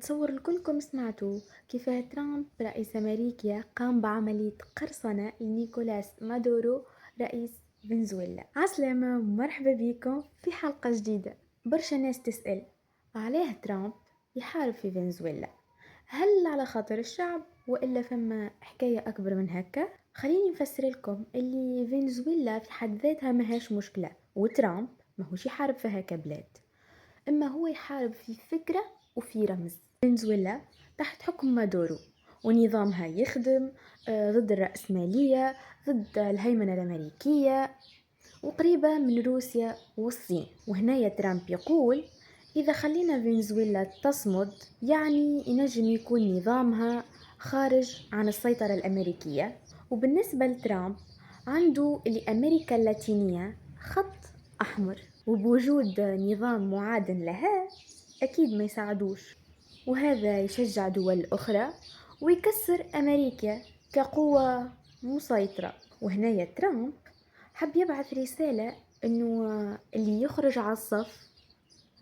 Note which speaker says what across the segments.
Speaker 1: تصور الكلكم سمعتوا كيف ترامب رئيس أمريكا قام بعملية قرصنة لنيكولاس مادورو رئيس فنزويلا. عسلامة ومرحبا بكم في حلقة جديدة. برشا ناس تسأل علاه ترامب يحارب في فنزويلا، هل على خاطر الشعب وإلا فما حكاية أكبر من هكا؟ خليني نفسر لكم اللي فنزويلا في حد ذاتها ماهاش مشكلة، وترامب ماهوش يحارب فيها كبلاد، إما هو يحارب في فكرة وفي رمز. فنزويلا تحت حكم مادورو ونظامها يخدم ضد الرأسمالية، ضد الهيمنة الأمريكية، وقريبة من روسيا والصين. وهنا ترامب يقول إذا خلينا فنزويلا تصمد يعني ينجم يكون نظامها خارج عن السيطرة الأمريكية. وبالنسبة لترامب عنده لأمريكا اللاتينية خط أحمر، وبوجود نظام معادن لها أكيد ما يساعدوش، وهذا يشجع دول أخرى ويكسر أمريكا كقوة مسيطرة. وهنا ترامب حب يبعث رسالة إنه اللي يخرج على الصف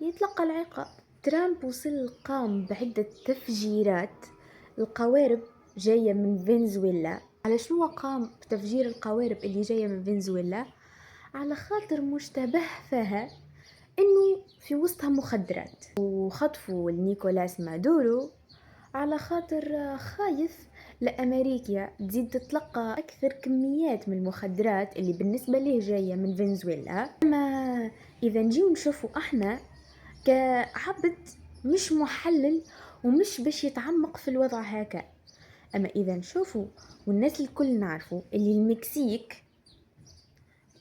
Speaker 1: يتلقى العقاب. ترامب وصل قام بعدة تفجيرات القوارب جاية من فنزويلا. على شنو قام بتفجير القوارب اللي جاية من فنزويلا؟ على خاطر مشتبه فيها انه في وسطها مخدرات، وخطفوا نيكولاس مادورو على خاطر خايف لأمريكا تزيد تتلقى أكثر كميات من المخدرات اللي بالنسبة له جاية من فنزويلا. أما إذا نجيو نشوفوا احنا كعبد مش محلل ومش باش يتعمق في الوضع هكا، أما إذا نشوفوا والناس الكل نعرفوا اللي المكسيك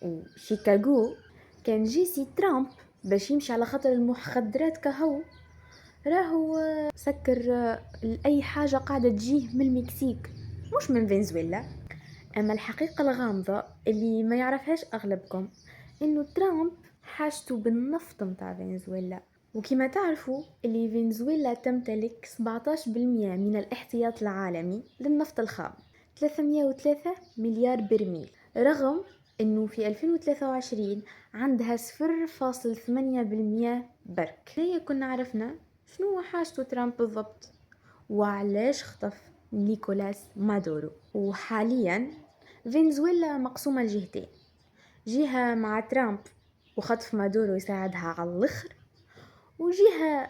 Speaker 1: وشيكاغو كان جيسي ترامب باش يمشي على خاطر المخدرات كهو راهو سكر لأي حاجة قاعدة تجيه من المكسيك مش من فنزويلا. أما الحقيقة الغامضة اللي ما يعرفهاش أغلبكم إنه ترامب حاجته بالنفط متاع فنزويلا، وكما تعرفوا اللي فنزويلا تمتلك 17% من الاحتياط العالمي للنفط الخام، 303 مليار برميل، رغم انه في 2023 عندها 0.8% برك. هيا كنا عرفنا شنو حاجته ترامب بالضبط وعلاش خطف نيكولاس مادورو. وحاليا فنزويلا مقسومة لجهتين، جهة مع ترامب وخطف مادورو يساعدها على الاخر، وجهة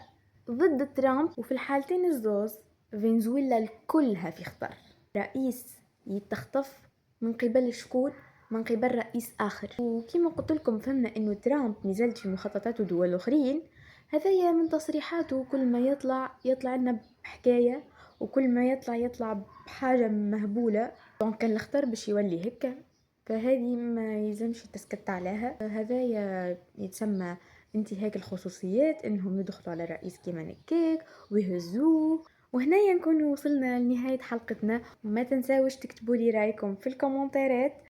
Speaker 1: ضد ترامب. وفي الحالتين الزوز فنزويلا كلها في خطر. رئيس يتخطف من قبل شكون؟ من قبل رئيس آخر. وكما قلت لكم فهمنا إنه ترامب مازالت في مخططاته دول أخرين، هذايا من تصريحاته كل ما يطلع لنا بحكاية، وكل ما يطلع بحاجة مهبولة. دونك كان الاختار باش يولي هكا، فهذه ما يلزمش تسكت عليها. هذايا يتسمى انتهاك الخصوصيات، انهم يدخلوا على الرئيس كيما نكاك ويهزوه. وهنا نكون وصلنا لنهاية حلقتنا، وما تنساوش تكتبوا لي رايكم في الكومنتات.